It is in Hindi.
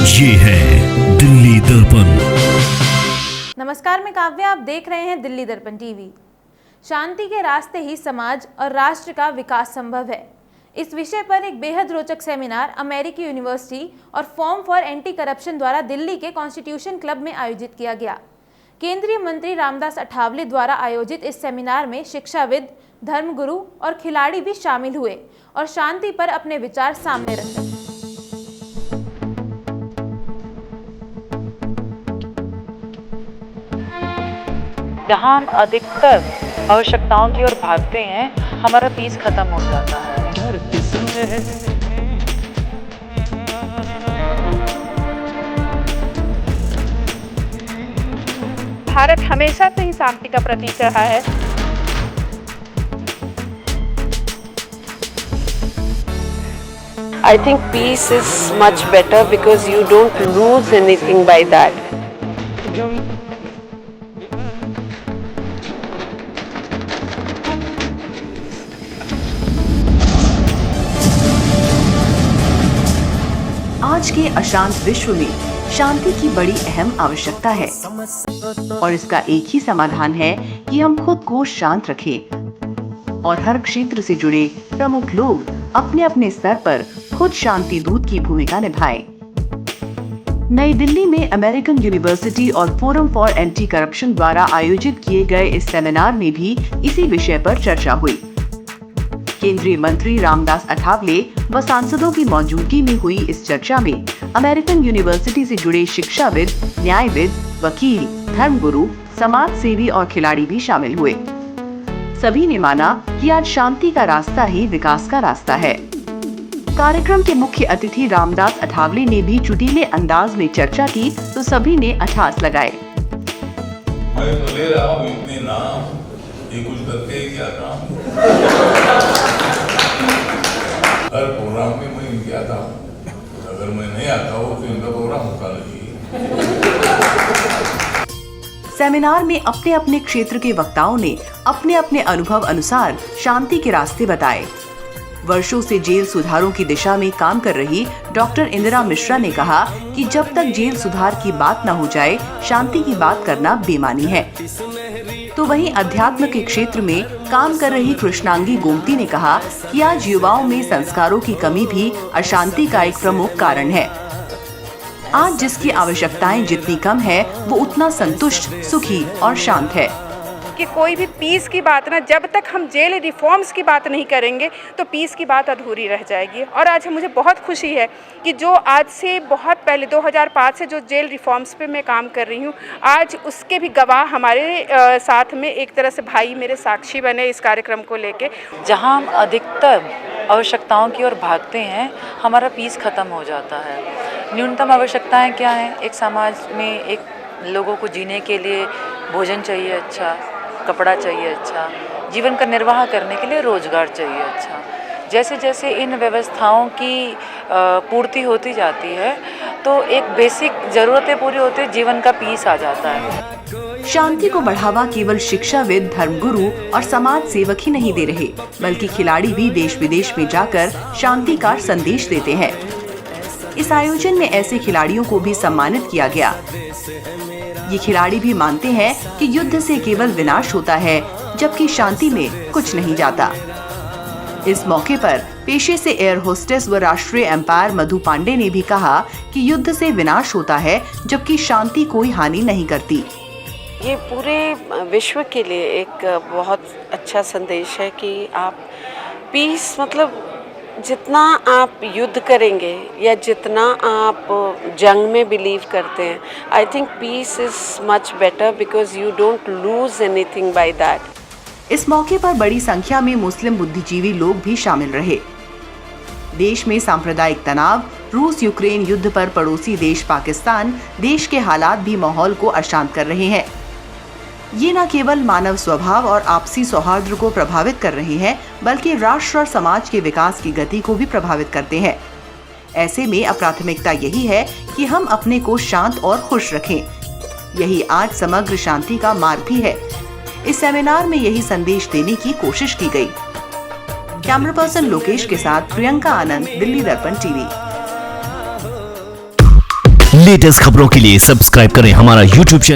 ये है दिल्ली दर्पण। नमस्कार, मैं काव्या, आप देख रहे हैं दिल्ली दर्पण टीवी। शांति के रास्ते ही समाज और राष्ट्र का विकास संभव है। इस विषय पर एक बेहद रोचक सेमिनार अमेरिकी यूनिवर्सिटी और फॉर्म फॉर एंटी करप्शन द्वारा दिल्ली के कॉन्स्टिट्यूशन क्लब में आयोजित किया गया। केंद्रीय मंत्री रामदास अठावले द्वारा आयोजित इस सेमिनार में शिक्षाविद, धर्मगुरु और खिलाड़ी भी शामिल हुए और शांति पर अपने विचार सामने रखे। जहाँ हम अधिकतर आवश्यकताओं की ओर भागते हैं, हमारा पीस खत्म हो जाता है। भारत हमेशा से ही शांति का प्रतीक रहा है। I think peace is much better because you don't lose anything by that. आज के अशांत विश्व में शांति की बड़ी अहम आवश्यकता है और इसका एक ही समाधान है कि हम खुद को शांत रखें और हर क्षेत्र से जुड़े प्रमुख लोग अपने अपने स्तर पर खुद शांति दूत की भूमिका निभाएं। नई दिल्ली में अमेरिकन यूनिवर्सिटी और फोरम फॉर एंटी करप्शन द्वारा आयोजित किए गए इस सेमिनार में भी इसी विषय पर चर्चा हुई। केंद्रीय मंत्री रामदास अठावले व सांसदों की मौजूदगी में हुई इस चर्चा में अमेरिकन यूनिवर्सिटी से जुड़े शिक्षाविद, न्यायविद, वकील, धर्मगुरु, समाज सेवी और खिलाड़ी भी शामिल हुए। सभी ने माना कि आज शांति का रास्ता ही विकास का रास्ता है। कार्यक्रम के मुख्य अतिथि रामदास अठावले ने भी चुटीले अंदाज में चर्चा की तो सभी ने अठास लगाए। मैं तो ले रहा हूँ इतने नाम, ये कुछ करके ही क्या काम। हर प्रोग्राम में मैं इनके आता हूँ, अगर मैं नहीं आता हूँ तो इनका प्रोग्राम होता नहीं। सेमिनार में अपने अपने क्षेत्र के वक्ताओं ने अपने अपने अनुभव अनुसार शांति के रास्ते बताए। वर्षों से जेल सुधारों की दिशा में काम कर रही डॉक्टर इंदिरा मिश्रा ने कहा कि जब तक जेल सुधार की बात न हो जाए, शांति की बात करना बेमानी है। तो वहीं अध्यात्म के क्षेत्र में काम कर रही कृष्णांगी गोमती ने कहा कि आज युवाओं में संस्कारों की कमी भी अशांति का एक प्रमुख कारण है। आज जिसकी आवश्यकताएं जितनी कम है, वो उतना संतुष्ट, सुखी और शांत है। कि कोई भी पीस की बात ना, जब तक हम जेल रिफॉर्म्स की बात नहीं करेंगे तो पीस की बात अधूरी रह जाएगी। और आज मुझे बहुत खुशी है कि जो आज से बहुत पहले 2005 से जो जेल रिफॉर्म्स पे मैं काम कर रही हूँ, आज उसके भी गवाह हमारे साथ में एक तरह से भाई मेरे साक्षी बने इस कार्यक्रम को लेके। जहाँ हम अधिकतर आवश्यकताओं की ओर भागते हैं, हमारा पीस खत्म हो जाता है। न्यूनतम आवश्यकताएं क्या हैं? एक समाज में एक लोगों को जीने के लिए भोजन चाहिए अच्छा, कपड़ा चाहिए अच्छा, जीवन का निर्वाह करने के लिए रोजगार चाहिए अच्छा। जैसे जैसे इन व्यवस्थाओं की पूर्ति होती जाती है तो एक बेसिक ज़रूरतें पूरी होती है, जीवन का पीस आ जाता है। शांति को बढ़ावा केवल शिक्षाविद, धर्मगुरु और समाज सेवक ही नहीं दे रहे, बल्कि खिलाड़ी भी देश विदेश में जाकर शांति का संदेश देते हैं। इस आयोजन में ऐसे खिलाड़ियों को भी सम्मानित किया गया। ये खिलाड़ी भी मानते हैं कि युद्ध से केवल विनाश होता है, जबकि शांति में कुछ नहीं जाता। इस मौके पर पेशे से एयर होस्टेस व राष्ट्रीय एम्पायर मधु पांडे ने भी कहा कि युद्ध से विनाश होता है, जबकि शांति कोई हानि नहीं करती। ये पूरे विश्व के लिए एक बहुत अच्छा संदेश है कि आप पीस, मतलब जितना आप युद्ध करेंगे या जितना आप जंग में बिलीव करते हैं, I think peace is much better because you don't lose anything by that. इस मौके पर बड़ी संख्या में मुस्लिम बुद्धिजीवी लोग भी शामिल रहे। देश में सांप्रदायिक तनाव, रूस यूक्रेन युद्ध पर पड़ोसी देश पाकिस्तान, देश के हालात भी माहौल को अशांत कर रहे हैं। ये न केवल मानव स्वभाव और आपसी सौहार्द को प्रभावित कर रहे हैं, बल्कि राष्ट्र और समाज के विकास की गति को भी प्रभावित करते हैं। ऐसे में अब प्राथमिकता यही है कि हम अपने को शांत और खुश रखें। यही आज समग्र शांति का मार्ग भी है। इस सेमिनार में यही संदेश देने की कोशिश की गई। कैमरा पर्सन लोकेश के साथ प्रियंका आनंद, दिल्ली दर्पण टीवी। लेटेस्ट खबरों के लिए सब्सक्राइब करें हमारा YouTube चैनल।